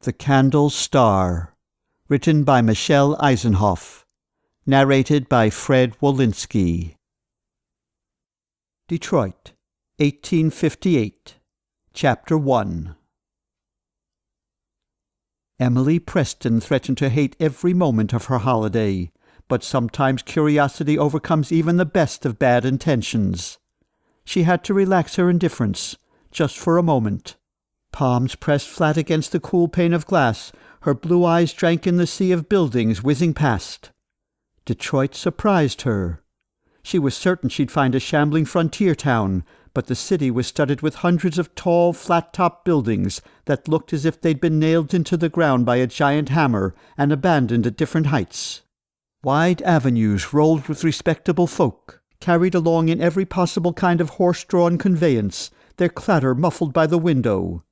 The Candle Star, written by Michelle Isenhoff, narrated by Fred Wolinski. Detroit, 1858, Chapter 1. Emily Preston threatened to hate every moment of her holiday, but sometimes curiosity overcomes even the best of bad intentions. She had to relax her indifference, just for a moment. Palms pressed flat against the cool pane of glass, her blue eyes drank in the sea of buildings whizzing past. Detroit surprised her. She was certain she'd find a shambling frontier town, but the city was studded with hundreds of tall, flat-topped buildings that looked as if they'd been nailed into the ground by a giant hammer and abandoned at different heights. Wide avenues rolled with respectable folk, carried along in every possible kind of horse-drawn conveyance, their clatter muffled by the window.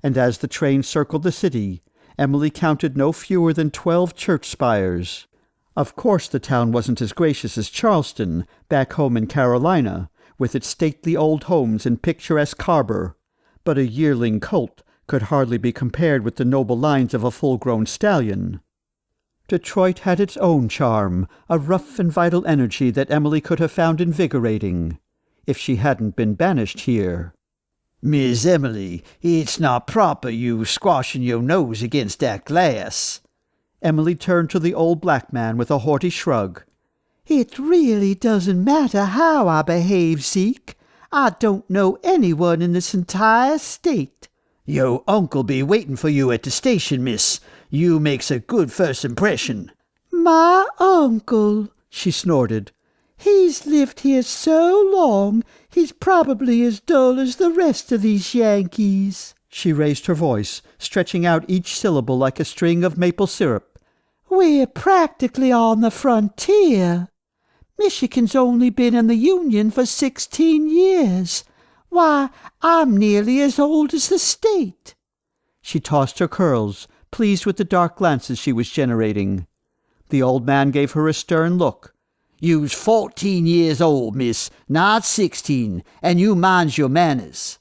And as the train circled the city, Emily counted no fewer than 12 church spires. Of course the town wasn't as gracious as Charleston, back home in Carolina, with its stately old homes and picturesque harbor, but a yearling colt could hardly be compared with the noble lines of a full-grown stallion. Detroit had its own charm, a rough and vital energy that Emily could have found invigorating, if she hadn't been banished here. "Miss Emily, it's not proper you squashing your nose against that glass." Emily turned to the old black man with a haughty shrug. "It really doesn't matter how I behave, Zeke. I don't know anyone in this entire state." "Your uncle be waiting for you at the station, miss. You makes a good first impression." "My uncle," she snorted. "He's lived here so long, he's probably as dull as the rest of these Yankees." She raised her voice, stretching out each syllable like a string of maple syrup. "We're practically on the frontier. Michigan's only been in the Union for 16 years. Why, I'm nearly as old as the state." She tossed her curls, pleased with the dark glances she was generating. The old man gave her a stern look. "You's 14 years old, miss, not 16, and you minds your manners."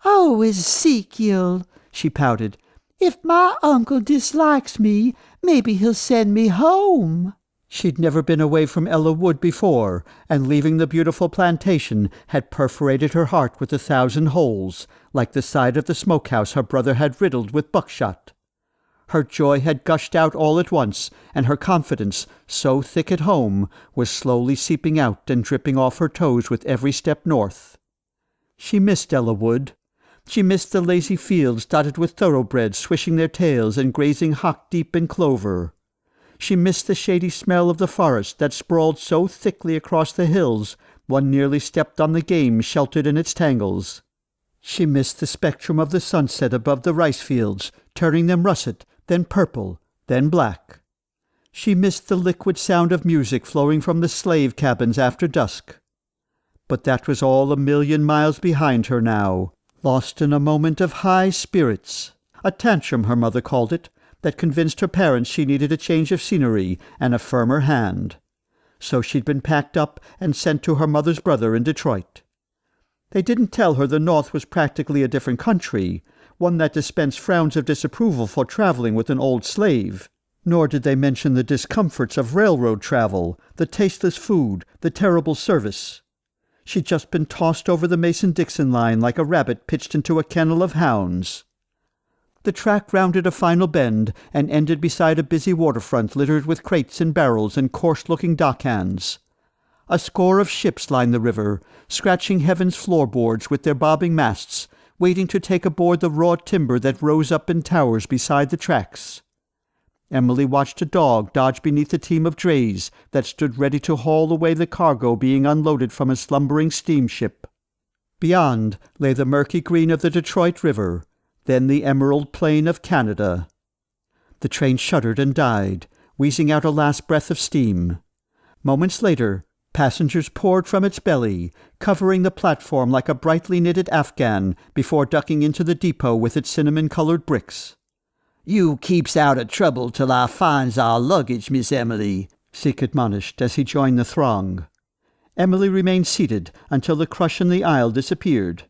"Oh, Ezekiel," she pouted, "if my uncle dislikes me, maybe he'll send me home." She'd never been away from Ella Wood before, and leaving the beautiful plantation had perforated her heart with 1,000 holes, like the side of the smokehouse her brother had riddled with buckshot. Her joy had gushed out all at once, and her confidence, so thick at home, was slowly seeping out and dripping off her toes with every step north. She missed Ella Wood. She missed the lazy fields dotted with thoroughbreds swishing their tails and grazing hock-deep in clover. She missed the shady smell of the forest that sprawled so thickly across the hills one nearly stepped on the game sheltered in its tangles. She missed the spectrum of the sunset above the rice fields, turning them russet, then purple, then black. She missed the liquid sound of music flowing from the slave cabins after dusk. But that was all a million miles behind her now, lost in a moment of high spirits, a tantrum her mother called it, that convinced her parents she needed a change of scenery and a firmer hand. So she'd been packed up and sent to her mother's brother in Detroit. They didn't tell her the North was practically a different country, one that dispensed frowns of disapproval for traveling with an old slave. Nor did they mention the discomforts of railroad travel, the tasteless food, the terrible service. She'd just been tossed over the Mason-Dixon line like a rabbit pitched into a kennel of hounds. The track rounded a final bend and ended beside a busy waterfront littered with crates and barrels and coarse-looking dockhands. A score of ships lined the river, scratching heaven's floorboards with their bobbing masts, waiting to take aboard the raw timber that rose up in towers beside the tracks. Emily watched a dog dodge beneath a team of drays that stood ready to haul away the cargo being unloaded from a slumbering steamship. Beyond lay the murky green of the Detroit River, then the emerald plain of Canada. The train shuddered and died, wheezing out a last breath of steam. Moments later, passengers poured from its belly, covering the platform like a brightly knitted afghan before ducking into the depot with its cinnamon-colored bricks. "You keeps out of trouble till I finds our luggage, Miss Emily," Zeke admonished as he joined the throng. Emily remained seated until the crush in the aisle disappeared.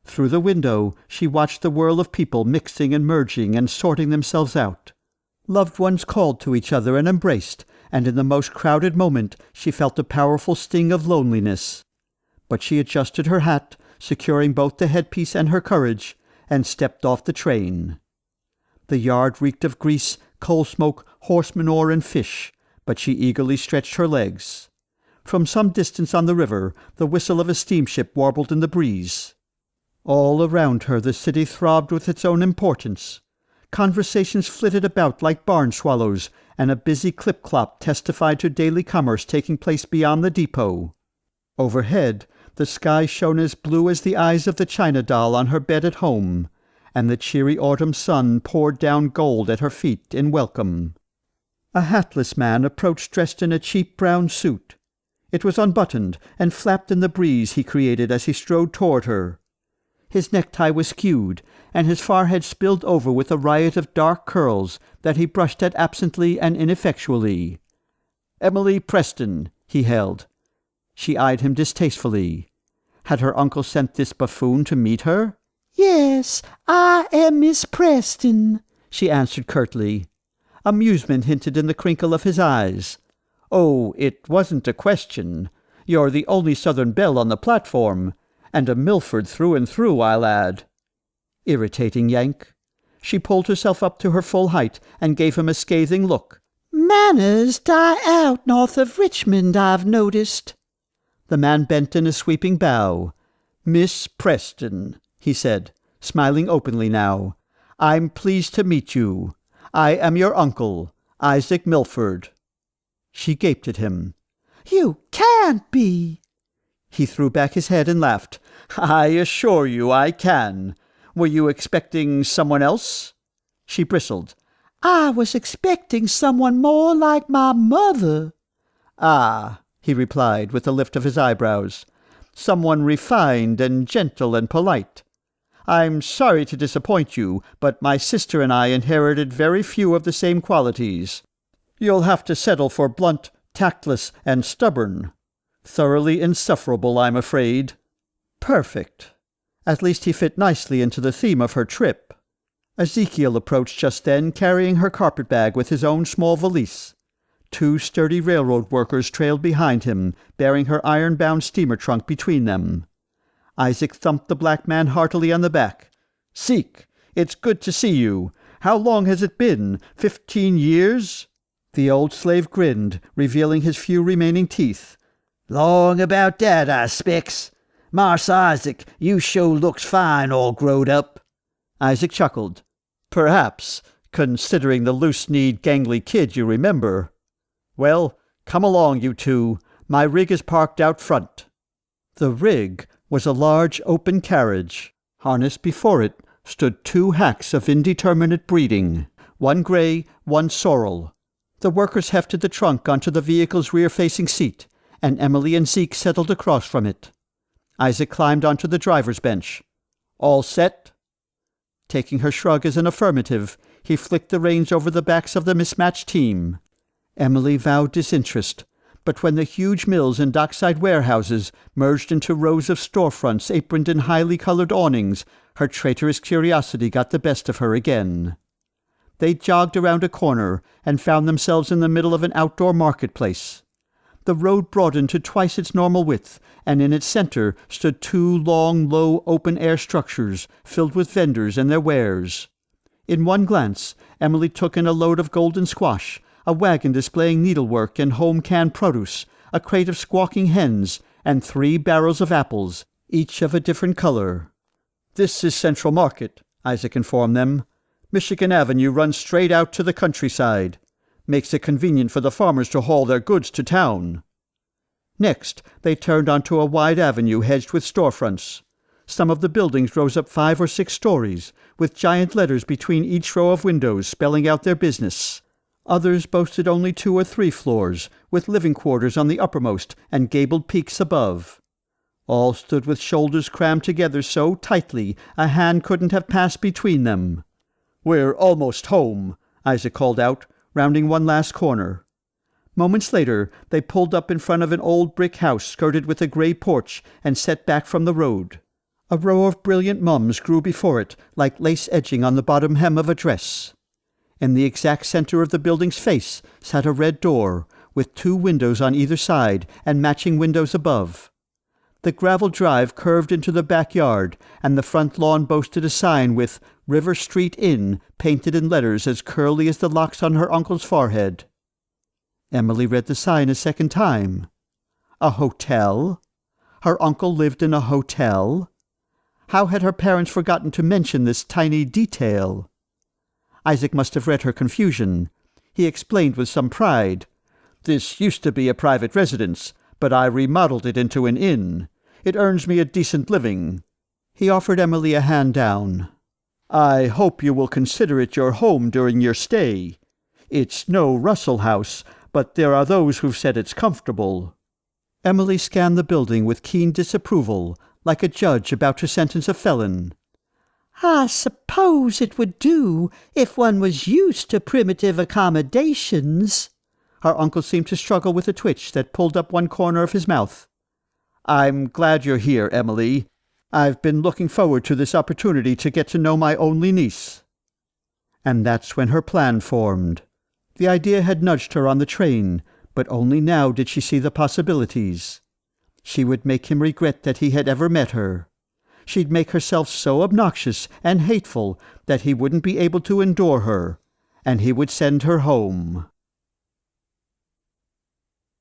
Through the window she watched the whirl of people mixing and merging and sorting themselves out. Loved ones called to each other and embraced, and in the most crowded moment she felt a powerful sting of loneliness. But she adjusted her hat, securing both the headpiece and her courage, and stepped off the train. The yard reeked of grease, coal smoke, horse manure, and fish, but she eagerly stretched her legs. From some distance on the river, the whistle of a steamship warbled in the breeze. All around her the city throbbed with its own importance. Conversations flitted about like barn swallows, and a busy clip-clop testified to daily commerce taking place beyond the depot. Overhead, the sky shone as blue as the eyes of the china doll on her bed at home, and the cheery autumn sun poured down gold at her feet in welcome. A hatless man approached dressed in a cheap brown suit. It was unbuttoned and flapped in the breeze he created as he strode toward her. His necktie was skewed, and his forehead spilled over with a riot of dark curls that he brushed at absently and ineffectually. "Emily Preston," he hailed. She eyed him distastefully. Had her uncle sent this buffoon to meet her? "Yes, I am Miss Preston," she answered curtly. Amusement hinted in the crinkle of his eyes. "Oh, it wasn't a question. You're the only Southern belle on the platform, and a Milford through and through, I'll add." Irritating Yank. She pulled herself up to her full height and gave him a scathing look. "Manners die out north of Richmond, I've noticed." The man bent in a sweeping bow. "Miss Preston," he said, smiling openly now, "I'm pleased to meet you. I am your uncle, Isaac Milford." She gaped at him. "You can't be." He threw back his head and laughed. "I assure you I can. Were you expecting someone else?" She bristled. "I was expecting someone more like my mother." "Ah," he replied with a lift of his eyebrows. "Someone refined and gentle and polite. I'm sorry to disappoint you, but my sister and I inherited very few of the same qualities. You'll have to settle for blunt, tactless, and stubborn. Thoroughly insufferable, I'm afraid." Perfect. At least he fit nicely into the theme of her trip. Ezekiel approached just then, carrying her carpet-bag with his own small valise. 2 sturdy railroad workers trailed behind him, bearing her iron-bound steamer trunk between them. Isaac thumped the black man heartily on the back. "Zeke, it's good to see you. How long has it been? 15 years?" The old slave grinned, revealing his few remaining teeth. "Long about that, I specs. Marse Isaac, you sure looks fine all growed up." Isaac chuckled. "Perhaps, considering the loose-kneed, gangly kid you remember. Well, come along, you two. My rig is parked out front." The rig was a large open carriage. Harnessed before it stood 2 hacks of indeterminate breeding, one gray, one sorrel. The workers hefted the trunk onto the vehicle's rear-facing seat, and Emily and Zeke settled across from it. Isaac climbed onto the driver's bench. "All set?" Taking her shrug as an affirmative, he flicked the reins over the backs of the mismatched team. Emily vowed disinterest, but when the huge mills and dockside warehouses merged into rows of storefronts aproned in highly colored awnings, her traitorous curiosity got the best of her again. They jogged around a corner and found themselves in the middle of an outdoor marketplace. The road broadened to twice its normal width, and in its center stood 2 long, low, open-air structures filled with vendors and their wares. In one glance, Emily took in a load of golden squash, a wagon displaying needlework and home-canned produce, a crate of squawking hens, and 3 barrels of apples, each of a different color. "This is Central Market," Isaac informed them. "Michigan Avenue runs straight out to the countryside. Makes it convenient for the farmers to haul their goods to town." Next, they turned onto a wide avenue hedged with storefronts. Some of the buildings rose up 5 or 6 stories, with giant letters between each row of windows spelling out their business. Others boasted only 2 or 3 floors, with living quarters on the uppermost and gabled peaks above. All stood with shoulders crammed together so tightly a hand couldn't have passed between them. "We're almost home," Isaac called out, rounding one last corner. Moments later, they pulled up in front of an old brick house skirted with a gray porch and set back from the road. A row of brilliant mums grew before it, like lace edging on the bottom hem of a dress. In the exact center of the building's face sat a red door, with 2 windows on either side and matching windows above. The gravel drive curved into the backyard, and the front lawn boasted a sign with River Street Inn painted in letters as curly as the locks on her uncle's forehead. Emily read the sign a second time. A hotel? Her uncle lived in a hotel? How had her parents forgotten to mention this tiny detail? Isaac must have read her confusion. He explained with some pride. "This used to be a private residence, but I remodeled it into an inn. It earns me a decent living." He offered Emily a hand down. "I hope you will consider it your home during your stay. It's no Russell House, but there are those who've said it's comfortable." Emily scanned the building with keen disapproval, like a judge about to sentence a felon. "I suppose it would do if one was used to primitive accommodations." Her uncle seemed to struggle with a twitch that pulled up one corner of his mouth. "I'm glad you're here, Emily. I've been looking forward to this opportunity to get to know my only niece." And that's when her plan formed. The idea had nudged her on the train, but only now did she see the possibilities. She would make him regret that he had ever met her. She'd make herself so obnoxious and hateful that he wouldn't be able to endure her, and he would send her home.